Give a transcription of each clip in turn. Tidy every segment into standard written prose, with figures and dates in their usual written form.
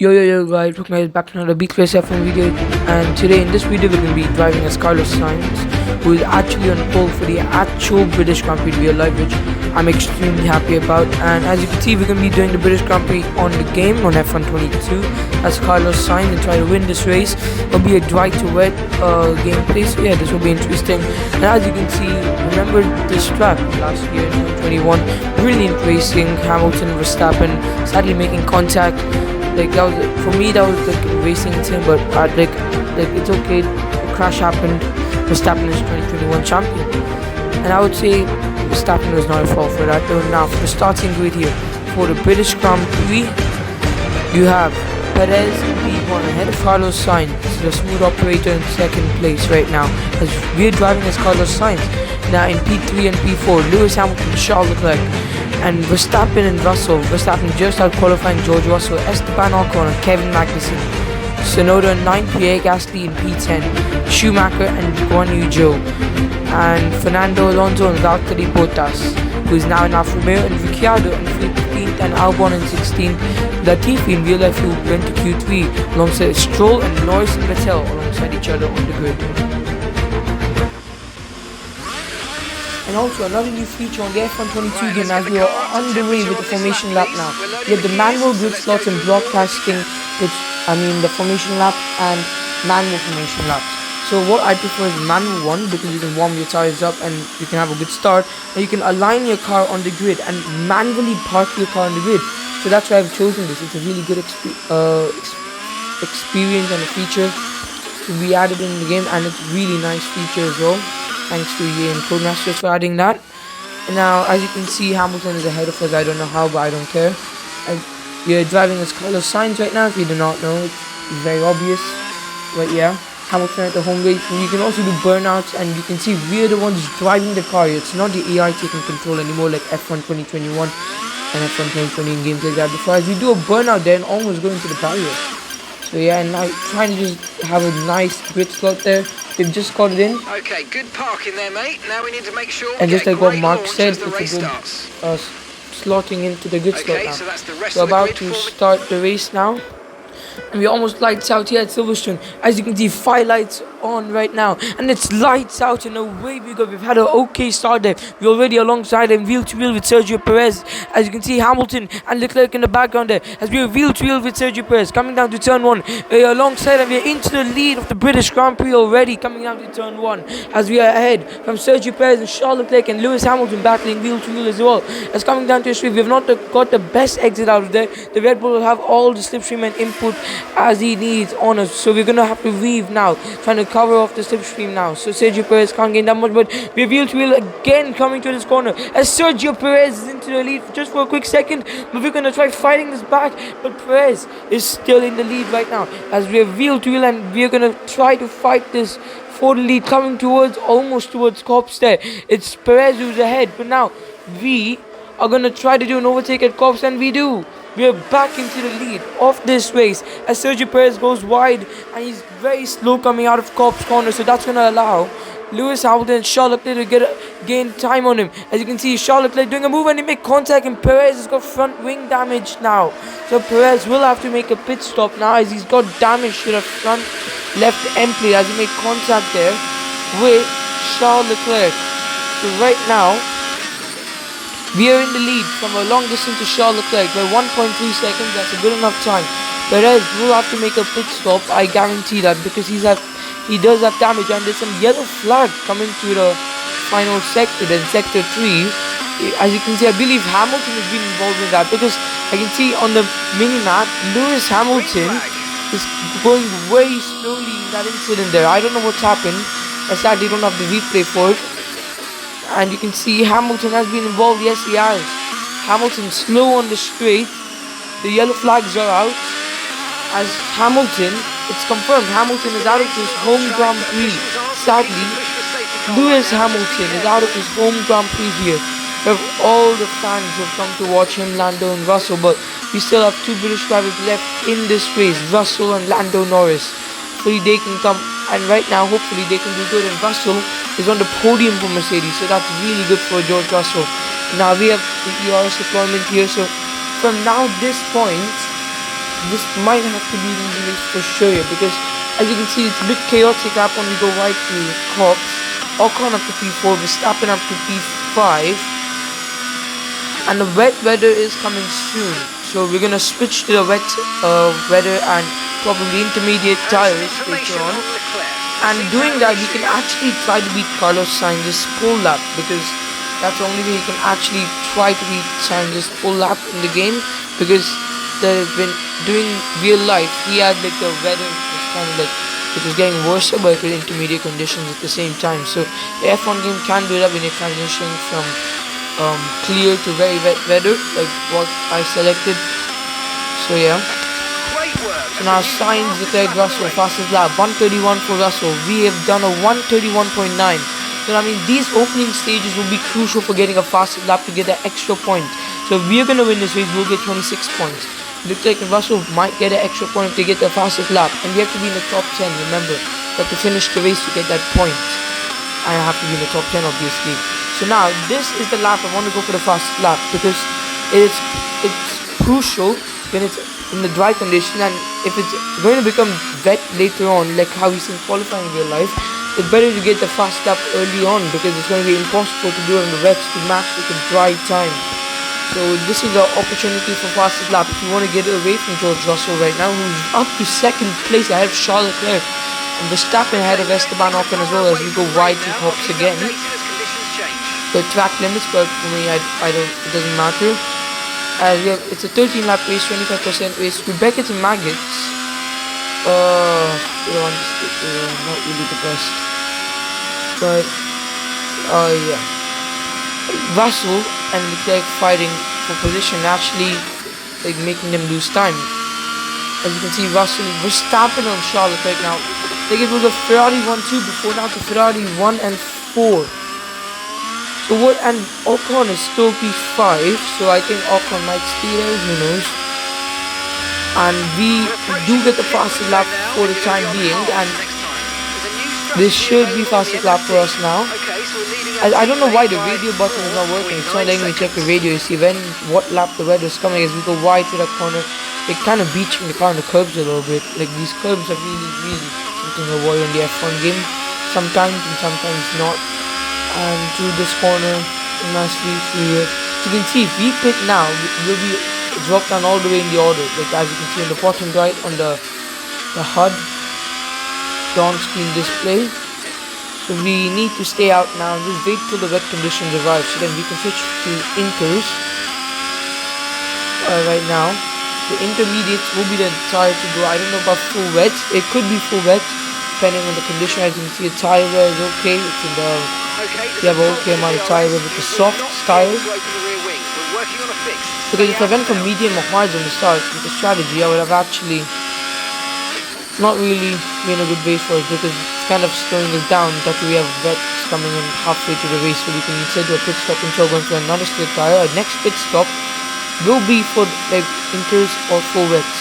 Yo guys, welcome guys back to another Beat Race F1 video, and today in this video we're going to be driving as Carlos Sainz, who is actually on pole for the actual British Grand Prix real life, which I'm extremely happy about. And as you can see, we're going to be doing the British Grand Prix on the game on F1 22 as Carlos Sainz and try to win this race. It'll be a dry to wet gameplay, so yeah, this will be interesting. And as you can see, remember this track last year in 2021, brilliant racing, Hamilton, Verstappen sadly making contact. Like that was, for me, that was like a racing team, but like it's okay. A crash happened. Verstappen is 2021 champion, and I would say Verstappen was not at fault for that. Now for the starting grid here for the British Grand Prix, you have Perez in P1 ahead of Carlos Sainz, the smooth operator in second place right now, as we're driving as Carlos Sainz. Now in P3 and P4, Lewis Hamilton, Charles Leclerc, and Verstappen and Russell. Verstappen just out qualifying George Russell, Esteban Ocon and Kevin Magnussen. Sonoda in 9th, Pierre Gasly in P10, Schumacher and Guan Yu Zhou, and Fernando Alonso and Valtteri Bottas, who is now in Alfa Romeo, and Ricciardo in 15th and Albon in 16th. Latifi in real life, who went to Q3 alongside Stroll, and Norris and Vettel alongside each other on the grid. And also another new feature on the F1 22 game as we are underway with the formation lap now. You have the manual grid slots and broadcasting, the formation lap and manual formation laps. So what I prefer is manual one, because you can warm your tires up and you can have a good start, and you can align your car on the grid and manually park your car on the grid. So that's why I've chosen this. It's a really good experience and a feature to be added in the game, and it's really nice feature as well. Thanks to EA and Codemasters for adding that. And now, as you can see, Hamilton is ahead of us. I don't know how, but I don't care. We're driving as Carlos Sainz right now. If you do not know, it's very obvious. But yeah, Hamilton at the home race. And you can also do burnouts, and you can see we're the ones driving the car. It's not the AI taking control anymore like F1 2021 and F1 2020 in games like that before. As we do a burnout there and almost go into the barrier. So yeah, and now trying to just have a nice grid slot there. They've just got it in. Okay, good parking there, mate. Now we need to make sure. And just like what Mark said, it's a good slotting into the grid slot now. So that's the rest We're of the about grid to start the race now. And we're almost lights out here at Silverstone. As you can see, 5 lights on right now, and it's lights out and away we go. We've had an okay start there. We're already alongside and wheel to wheel with Sergio Perez. As you can see, Hamilton and Leclerc in the background there, as we're wheel to wheel with Sergio Perez coming down to turn 1. We're alongside and we're into the lead of the British Grand Prix already, coming down to turn 1, as we are ahead from Sergio Perez and Charles Leclerc and Lewis Hamilton battling wheel to wheel as well. As coming down to a straight, we've not got the best exit out of there. The Red Bull will have all the slipstream and input as he needs on us, so we're gonna have to weave now, trying to cover off the slipstream now. So Sergio Perez can't gain that much, but we're wheel to wheel again coming to this corner as Sergio Perez is into the lead just for a quick second, but we're gonna try fighting this back, but Perez is still in the lead right now as we're wheel to wheel, and we're gonna try to fight this for the lead, coming almost towards Cops there. It's Perez who's ahead, but now we are gonna try to do an overtake at Cops, and we do. We are back into the lead of this race as Sergio Perez goes wide and he's very slow coming out of Cobb's corner, so that's going to allow Lewis Hamilton and Charles Leclerc to gain time on him. As you can see, Charles Leclerc doing a move and he make contact, and Perez has got front wing damage now. So Perez will have to make a pit stop now as he's got damage to the front left end plate as he made contact there with Charles Leclerc. So right now, we are in the lead from a long distance to Charles Leclerc by 1.3 seconds. That's a good enough time. Perez will have to make a pit stop, I guarantee that, because he does have damage, and there's some yellow flag coming to the final sector, then sector 3. As you can see, I believe Hamilton has been involved in that, because I can see on the mini-map, Lewis Hamilton is going very slowly in that incident there. I don't know what's happened. I sadly don't have the replay for it. And you can see Hamilton has been involved. Yes, he has. Hamilton slow on the straight. The yellow flags are out. As Hamilton, it's confirmed, Hamilton is out of his home Grand Prix. Sadly, Lewis Hamilton is out of his home Grand Prix here. We have all the fans who have come to watch him, Lando and Russell, but we still have 2 British drivers left in this race, Russell and Lando Norris. Hopefully they can come, and right now hopefully they can do good, and Russell is on the podium for Mercedes, so that's really good for George Russell. Now we have the ERS deployment here, so from now this point this might have to be the race for sure because as you can see it's a bit chaotic up when we go right to Cops. Ocon up to P4, Verstappen up to P5, and the wet weather is coming soon. So we're gonna switch to the wet weather and probably intermediate tires later on. And doing that, we can actually try to beat Carlos Sainz's pole lap because that's the only way he can actually try to beat Sainz's pole lap in the game because they've been doing real life. He had like the weather was kind of like it was getting worse but with intermediate conditions at the same time. So the F1 game can do that when you're transitioning from clear to very wet weather, like what I selected. So yeah. So now Sainz, Leclerc, Russell, fastest lap, 131 for Russell. We have done a 131.9. So I mean, these opening stages will be crucial for getting a fastest lap to get that extra point. So if we're gonna win this race, we'll get 26 points. Leclerc and Russell might get an extra point if they get the fastest lap, and we have to be in the top 10. Remember, you have to finish the race to get that point. I have to be in the top 10, obviously. So now this is the lap I want to go for the fastest lap because it's crucial when it's in the dry condition, and if it's going to become wet later on, like how we see in qualifying in real life, it's better to get the fast lap early on because it's going to be impossible to do it in the wets to match with the dry time. So this is the opportunity for fastest lap if you want to get away from George Russell right now, who's up to second place ahead of Charles Leclerc, and Verstappen ahead of Esteban Ocon as well as we go wide to Hobbs again. The track limits, but for me, I don't. It doesn't matter. Yeah, it's a 13 lap race, 25% race. To Beckett and Maggots, not really the best, but yeah. Russell and Leclerc fighting for position, actually like making them lose time. As you can see, Russell, Verstappen on Charles Leclerc now. Like it was a Ferrari 1-2 before, now to Ferrari 1 and 4. So what? And Ocon is still P5, so I think Ocon might steal it, who knows. And we do get the fastest lap for the time being, and this should be fastest lap for us now. I don't know why the radio button is not working. It's not letting me check the radio to see what lap the weather is coming as we go wide to that corner. It kind of beaching the car on the curbs a little bit. Like these curbs are really something to avoid in the F1 game. Sometimes and sometimes not. And through this corner, nicely through it. So you can see if we pit now, we'll be dropped down all the way in the order. Like as you can see on the bottom right on the HUD, the on-screen display. So we need to stay out now and just wait till the wet conditions arrive, so then we can switch to inters right now. The intermediates will be the tire to go. I don't know about full wet. It could be full wet depending on the condition. As you can see, the tire wear is okay. It's in the you have an okay amount of tire wear with the soft tires. Because if I went for medium or hard on the start with the strategy, I would have actually not really been a good base for us because it's kind of slowing us down that we have wets coming in halfway to the race, so we can instead do a pit stop until going for another straight tire. Our next pit stop will be for like inters or full wets.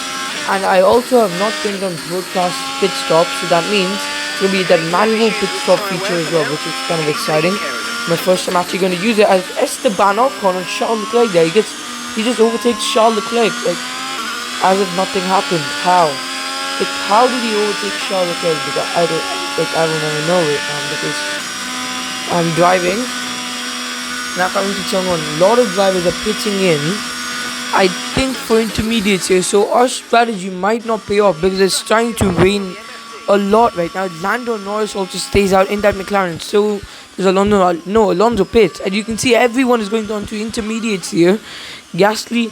And I also have not turned on broadcast pit stop, so that means it will be that manual pit stop feature as well, which is kind of exciting. My first time actually going to use it as Esteban Ocon and Charles Leclerc there. He just overtakes Charles Leclerc like as if nothing happened. Like how did he overtake Charles Leclerc? Because I don't even know it because I'm driving. Now coming to someone, a lot of drivers are pitching in, I think for intermediates here, so our strategy might not pay off because it's trying to rain a lot right now. Lando Norris also stays out in that McLaren, so there's Alonso pits, and you can see everyone is going on to intermediates here. Gasly,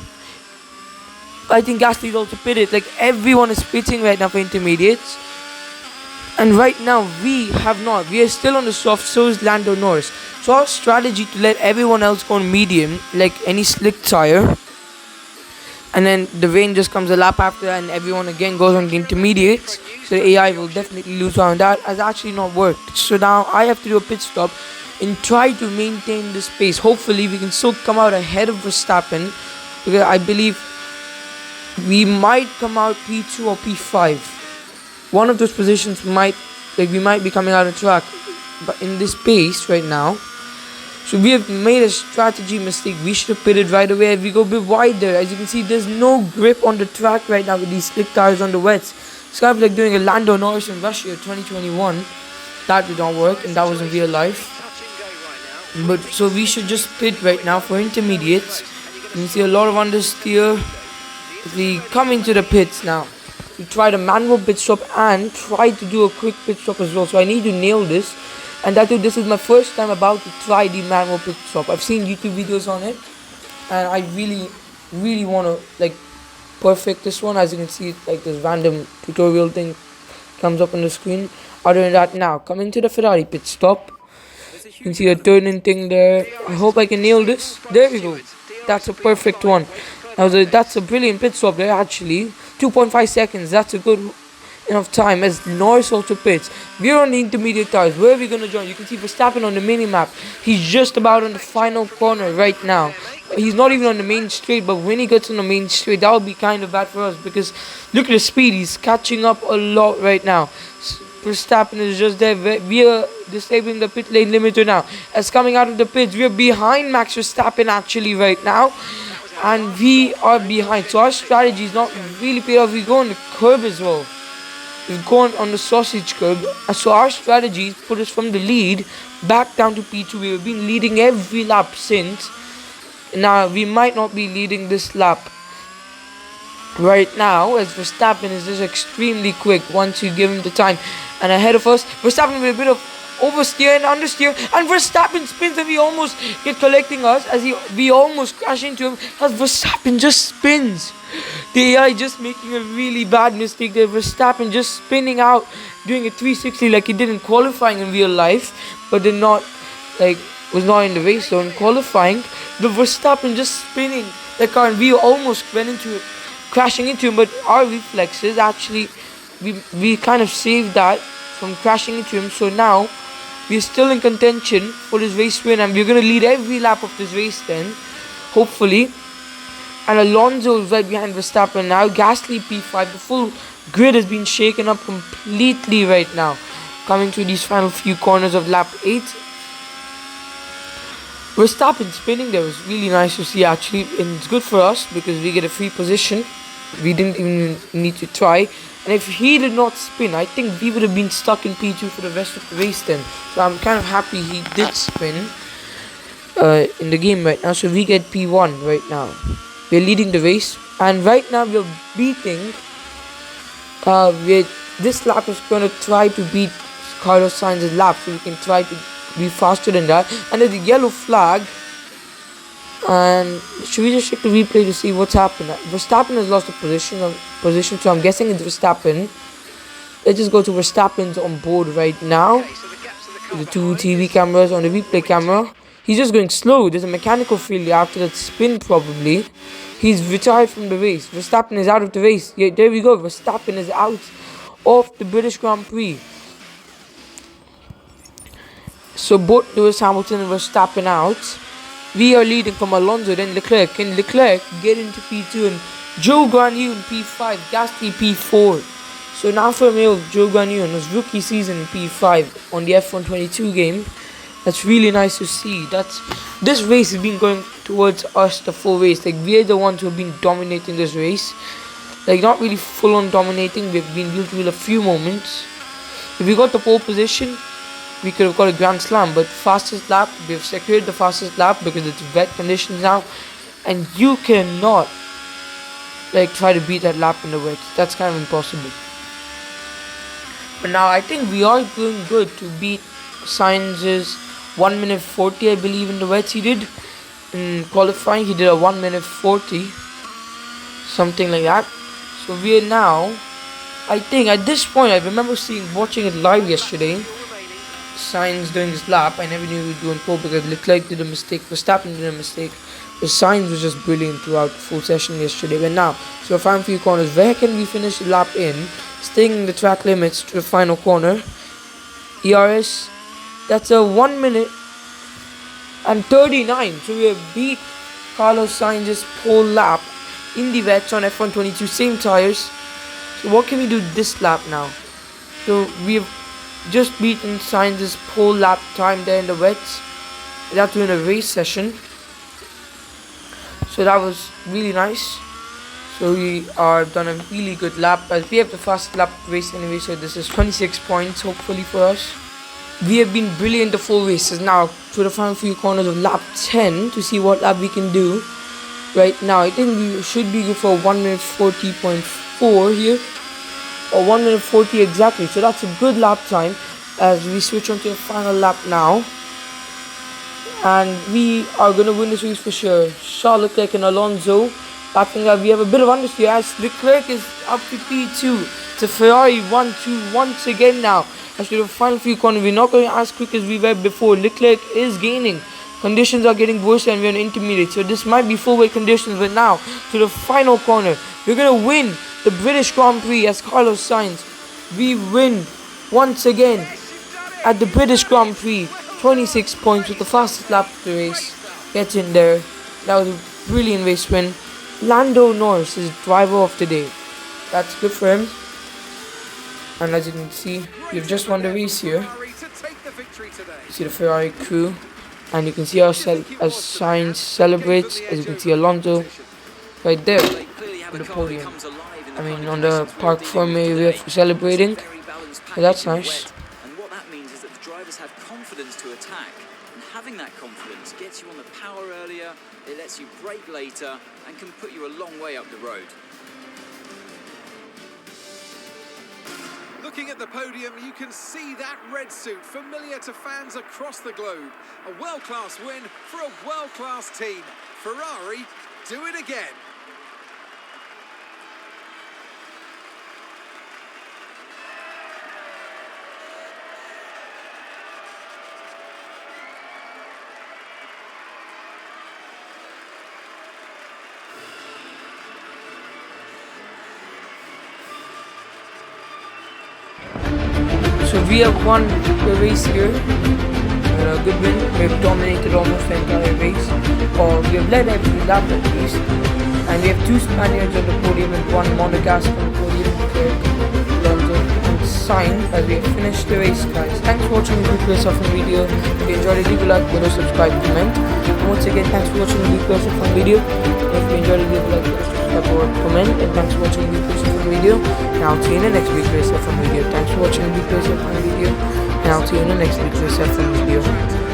I think Gasly is also pitted. Like everyone is pitting right now for intermediates. And right now we are still on the soft, so is Lando Norris. So our strategy to let everyone else go on medium, like any slick tire, and then the rain just comes a lap after and everyone again goes on the intermediates. So the AI will definitely lose out on that. Has actually not worked. So now I have to do a pit stop and try to maintain this pace. Hopefully we can still come out ahead of Verstappen, because I believe we might come out P2 or P5. One of those positions we might be coming out of track. But in this pace right now, So we have made a strategy mistake. We should have pitted right away. We go a bit wide there. As you can see, there's no grip on the track right now with these slick tires on the wets. It's kind of like doing a Lando Norris in Russia 2021. That did not work, and that was in real life. But so we should just pit right now for intermediates. You can see a lot of understeer. We come into the pits now. We try the manual pit stop and try to do a quick pit stop as well. So I need to nail this. And that too, this is my first time about to try the manual pit stop. I've seen YouTube videos on it, and I really want to like perfect this one. As you can see, like this random tutorial thing comes up on the screen. Other than that, now coming to the Ferrari pit stop. You can see a turning thing there. I hope I can nail this. There we go. That's a perfect one. That's a brilliant pit stop there actually. 2.5 seconds. That's a good enough time as Norris also pits. We're on the intermediate tires. Where are we going to join? You can see Verstappen on the mini map. He's just about on the final corner right now. He's not even on the main straight, but when he gets on the main straight, that would be kind of bad for us because look at the speed. He's catching up a lot right now. Verstappen is just there. We are disabling the pit lane limiter now. As coming out of the pits, we are behind Max Verstappen actually right now. And we are behind. So our strategy is not really paid off. We go on the curb as well. We've gone on the sausage curb. So our strategy put us from the lead back down to P2. We've been leading every lap since. Now we might not be leading this lap right now, as Verstappen is just extremely quick once you give him the time. And ahead of us, Verstappen with a bit of oversteer and understeer, and Verstappen spins and we almost get collecting us as we almost crash into him as Verstappen just spins. The AI just making a really bad mistake there. Verstappen just spinning out, doing a 360 like he did in qualifying in real life, but did not, like, was not in the race. So in qualifying, the Verstappen just spinning the car, and we almost went into it, crashing into him, but our reflexes actually, we kind of saved that from crashing into him. So now we're still in contention for this race win, and we're going to lead every lap of this race then, hopefully. And Alonso is right behind Verstappen now. Gasly P5. The full grid has been shaken up completely right now. Coming to these final few corners of lap 8. Verstappen spinning there was really nice to see actually. And it's good for us because we get a free position. We didn't even need to try. And if he did not spin, I think we would have been stuck in P2 for the rest of the race then. So I'm kind of happy he did spin in the game right now. So we get P1 right now. We're leading the race, and right now we're beating. This lap is going to try to beat Carlos Sainz's lap, so we can try to be faster than that. And there's a yellow flag. And should we just check the replay to see what's happened? Verstappen has lost the position, so I'm guessing it's Verstappen. Let's just go to Verstappen's on board right now. The two TV cameras on the replay camera. He's just going slow. There's a mechanical failure after that spin probably. He's retired from the race. Verstappen is out of the race. Yeah, there we go. Verstappen is out of the British Grand Prix. So both Lewis Hamilton and Verstappen out. We are leading from Alonso, then Leclerc. Can Leclerc get into P2 and Joe Guan Yu in P5, Gasly P4. So now for me of Joe Guan Yu in his rookie season in P5 on the F1 22 game. That's really nice to see. This race has been going towards us the full race. Like, we're the ones who have been dominating this race. Like, not really full on dominating. We've been wheel to wheel a few moments. If we got the pole position, we could have got a grand slam. But fastest lap, we've secured the fastest lap because it's wet conditions now. And you cannot, like, try to beat that lap in the wet. That's kind of impossible. But now I think we are doing good to beat Sainz's 1 minute 40, I believe, in the wets he did. In qualifying, he did a 1 minute 40. Something like that. So we are now, I think at this point, I remember watching it live yesterday. Sainz doing his lap. I never knew he would do in pole because Leclerc did a mistake. Verstappen did a mistake. But Sainz was just brilliant throughout the full session yesterday. But now, so final few corners. Where can we finish the lap in? Staying in the track limits to the final corner. ERS. That's a 1 minute and 39. So we have beat Carlos Sainz's pole lap in the wets on F1 22. Same tires. So what can we do this lap now? So we have just beaten Sainz's pole lap time there in the wets. without doing a race session. So that was really nice. So we are done a really good lap, as we have the fastest lap race anyway. So this is 26 points hopefully for us. We have been brilliant the 4 races. Now to the final few corners of lap 10 to see what lap we can do. Right now I think we should be good for 1 minute 40.4 here, or 1 minute 40 exactly. So that's a good lap time as we switch on to the final lap now. And we are going to win this race for sure. Charles Leclerc and Alonso lapping up. We have a bit of understeer as Leclerc is up to P2. To Ferrari 1-2 once again now. As to the final few corners, we're not going as quick as we were before. Leclerc is gaining. Conditions are getting worse and we're on intermediate. So this might be full weight conditions. But now to the final corner. We're going to win the British Grand Prix as Carlos Sainz. We win once again at the British Grand Prix. 26 points with the fastest lap of the race. Gets in there. That was a brilliant race win. Lando Norris is driver of the day. That's good for him. And as you can see, we've just won the race here. You see the Ferrari crew. And you can see how Sainz celebrates. As you can see Alonso right there on the podium. I mean on the park form area for celebrating. So that's nice. Drivers have confidence to attack, and having that confidence gets you on the power earlier, it lets you brake later, and can put you a long way up the road. Looking at the podium, you can see that red suit familiar to fans across the globe. A world-class win for a world-class team. Ferrari, do it again. So we have won the race here. A good win. We have dominated almost the entire race. Or we have led every lap at least. And we have 2 Spaniards on the podium and 1 Monegasque on the podium. Alonso and Sainz as we have finished the race, guys. Thanks for watching the Luke Yourself video. If you enjoyed it, leave a like, video, subscribe, comment. And once again, thanks for watching the Luke Yourself video. If you enjoyed it, leave a like, video, subscribe, or comment. And thanks for watching the Luke Yourself video. And I'll see you in the next Luke Yourself video. Thanks for watching the Luke Yourself video. And I'll see you in the next Luke Yourself video.